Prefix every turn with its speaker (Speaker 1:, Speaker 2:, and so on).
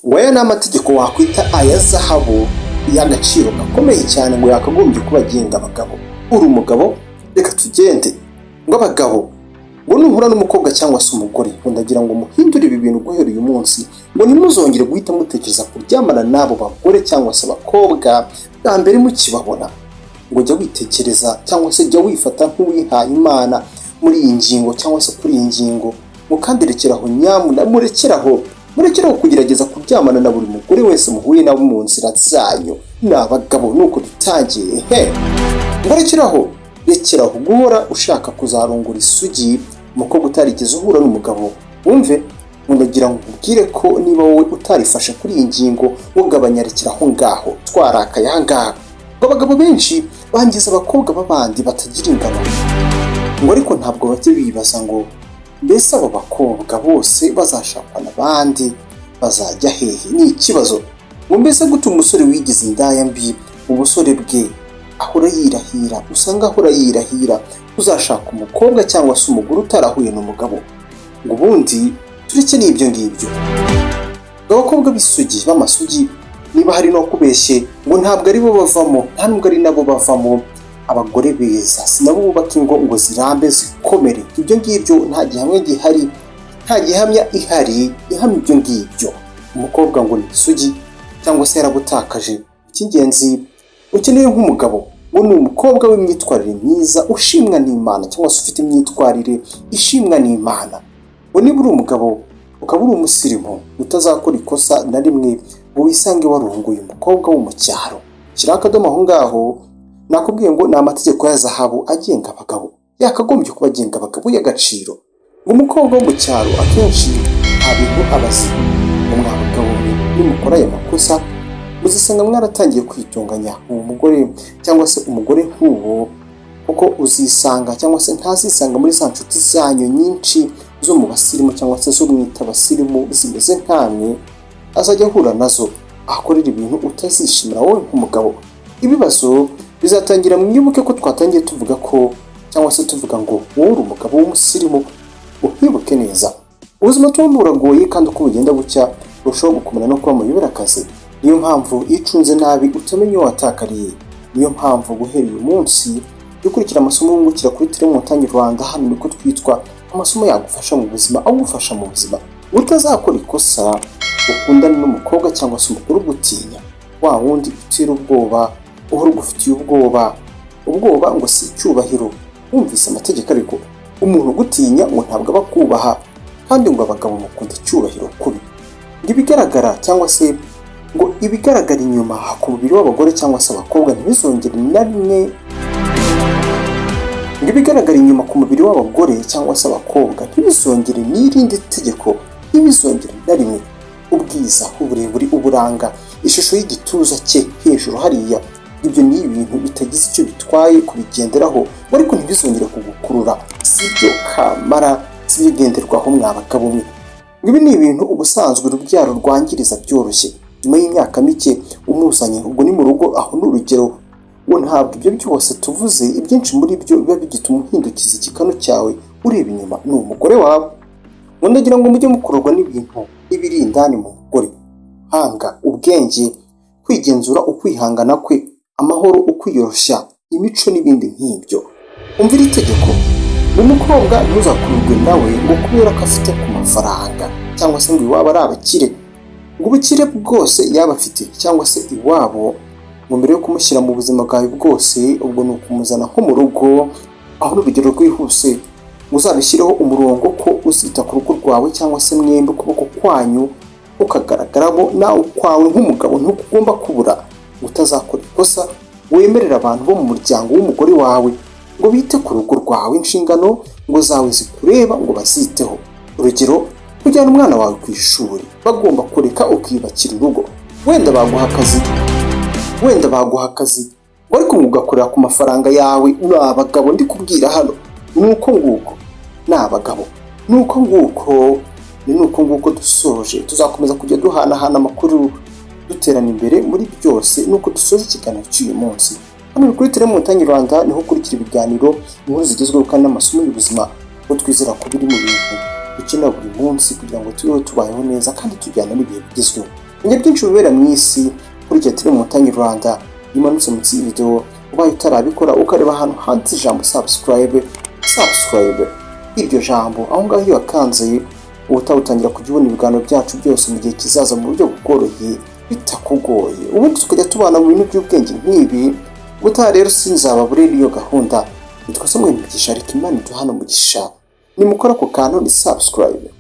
Speaker 1: ngo aya ni amategeko wakwita aya zahabu y'agaciro gakomeye cyane ngo yakagombye kuba agenga abagabo. Uri umugabo reka tugende, ngo abagabo ngo nuhura n'umukobwa cyangwa se umugore ngo ndagira ngo muhindure ibi bintu guhera uyu munsi, ngo ntimuzongere guhita mutekereza kuryamana n'abo bagore cyangwa se abakobwa bwa mbere mukibabona. Ngo jya witekereza cyangwa se jya wifata nk'uwihaye Imana muri iyi ngingo cyangwa se kuri iyi ngingo, ngo kandi rekeraho nyamuna murekeraho kugerageza kuryamana na buri mugore wese muhuye nawe mu nzira zanyu. Ni abagabo nuko dutangiye ngo rekeraho guhora ushaka kuzarongora isugi umukobwa utarigeze uhura n'umugabo. Wumve ndagira ngo ubwire ko niba wowe utarifashe kuri iyi ngingo ugabanya rekeraho ngaho twarakaye aha ngaha. Abagabo benshi bangiza abakobwa b'abandi batagira ingano, ngo ariko ntabwo bajya bibaza ngo mbese abo bakobwa bose bazashakwa n'abandi bazajya hehe. Ni ikibazo. Ngo mbese gute umusore wigize indaya mbi mu busore bwe ahora yirahira, usanga ahora yirahira uzashaka umukobwa cyangwa se umugore utarahuye n'umugabo. Ngo ubundi tureke n'ibyo ngibyo. Abakobwa b'isugi b'amasugi niba hari no kubeshye ngo ntabwo ari bo bavamo, nta nubwo ari nabo bavamo. Abagore beza sinabo bubaka ingo ngo zirambe zikomere. Ibyo ngibyo nta gihamya gihari, nta gihamya ihari ihamya ibyo ngibyo. Umukobwa ngo ni isugi cyangwa se yaragutakaje. Icy'ingenzi ukeneye nk'umugabo ngo ni umukobwa w'imyitwarire myiza ushimwa n'Imana cyangwa se ufite imyitwarire ishimwa n'Imana. Ngo niba uri umugabo ukaba uri umusirimu utazakora ikosa na rimwe ngo wisange warunguye umukobwa wo mu cyaro, shyira akadomo aho ngaho. Nakubwiye ngo ni amategeko ya zahabu agenga abagabo, yakagombye kuba agenga abagabo y'agaciro. Ngo umukobwa wo mu cyaro akenshi nta bintu abazi. Ngo mwa bagabo nimukora aya makosa muzisanga mwaratangiye kwitunganya uwo mugore cyangwa se umugore nk'uwo, kuko uzisanga cyangwa se ntazisanga muri za nshuti zanyu nyinshi zo mu basirimu cyangwa se zo mwita abasirimu zimeze nkamwe, azajya ahura nazo ahakorera ibintu utazishimira wowe nk'umugabo. Ibibazo bizatangira mwibuke ko twatangiye tuvuga ko cyangwa se tuvuga ngo wowe uri umugabo w'umusirimu. Uhibuke neza ubuzima tuba buragoye kandi uko bugenda bucya urushaho gukomera no kuba muyobora akazi. Niyo mpamvu iyo ucunze nabi utamenya watakariye. Niyo mpamvu guhera uyu munsi dukurikira amasomo wungukira kuri Telemontagne Rwanda. Hano niko twitwa amasomo yagufasha mu buzima, agufasha mu buzima utazakora ikosa ukundana n'umukobwa cyangwa se umugore ugutinya, wa wundi utira ubwoba uhora ugufitiye ubwoba ngo si icyubahiro. Wumvise amategeko ariko umuntu ugutinya ngo ntabwo aba akubaha, kandi ngo abagabo mukunda icyubahiro kubi. Ngo ibigaragara cyangwa se ngo ibigaragara inyuma ku mubiri w'abagore cyangwa se abakobwa ntibizongere na rimwe. Ngo ibigaragara inyuma ku mubiri w'abagore cyangwa se abakobwa ntibizongere n'irindi tegeko, ntibizongere na rimwe. Ubwiza, uburebure, uburanga, ishusho y'igituza cye hejuru hariya, ibyo ni ibintu bitagize icyo bitwaye kubigenderaho, ariko ntibizongere kugukurura. Sibyo kamara, sibyo genderwaho mwa bagabo mwe. Ibi ni ibintu ubusanzwe urubyaro rwangiriza byoroshye nyuma y'imyaka mike umuzanye. Ubwo ni mu rugo, aho ni urugero. Ngo ntabwo ibyo byose tuvuze ibyinshi muri byo biba bigituma uhindukiza igikanu cyawe ureba inyuma ni umugore wawe. Ngo ndagira ngo mujye mukururwa n'ibintu n'ibiri indani mu mugore. Hanga ubwenge, kwigenzura, ukwihangana kwe, amahoro, ukwiyoroshya, imico n'ibindi nk'ibyo. Umvira itegeko. Umukobwa ntuzakururwe nawe ngo kubera ko afite ku mafaranga cyangwa se ngo iwabo ari abakire. Ngo ubukire bwose yaba afite cyangwa se iwabo, ngo mbere yo kumushyira mu buzima bwawe bwose ubwo ni ukumuzana nko mu rugo, aho urugero rwihuse uzabishyireho umurongo ko uzita ku rugo rwawe cyangwa se mwembi ukuboko kwanyu ukagaragaramo nawe kwawe nk'umugabo ntugomba kubura. Utazakora ikosa wemerera abantu bo mu muryango w'umugore wawe ngo bite ku rugo rwawe. Inshingano ngo zawe zikureba ngo baziteho. Urugero, kujyana umwana wawe ku ishuri bagomba kureka ukiyubakira urugo. Wenda baguha akazi ariko mugakorera ku mafaranga yawe. Uri abagabo ndi kubwira hano. Nuko nguko ni abagabo, nuko nguko dusoje. Tuzakomeza kujya duhanahana amakuru duterana imbere muri byose nuko dusoza ikiganiro cy'uyu munsi. Hano kuri Telemontagne Rwanda niho ukurikira ibiganiro, inkuru zigezweho kandi n'amasomo y'ubuzima, ngo twizera ko biri mu bintu dukenera buri munsi kugira ngo tubeho tubayeho neza kandi tujyana n'ibihe bigezweho. Menya byinshi bibera mu isi kuri Tele Montagne Rwanda. Imanutse munsi y'video ubaye utarabikora ukareba ahantu handitse ijambo subscribe. Iryo jambo aho ngaho iyo wakanze utawutangira kujya ubona ibiganiro byacu byose mu gihe kizaza mu buryo bukoroheye bitakugoye. Ubundi tukajya tubana mu bintu by'ubwenge nk'ibi. Gutaha rero sinzababurira iyo gahunda. Nitwa Samuel Mugisha, ariko Imana iduhana umugisha. Nimukora ku kantu ni subscribe.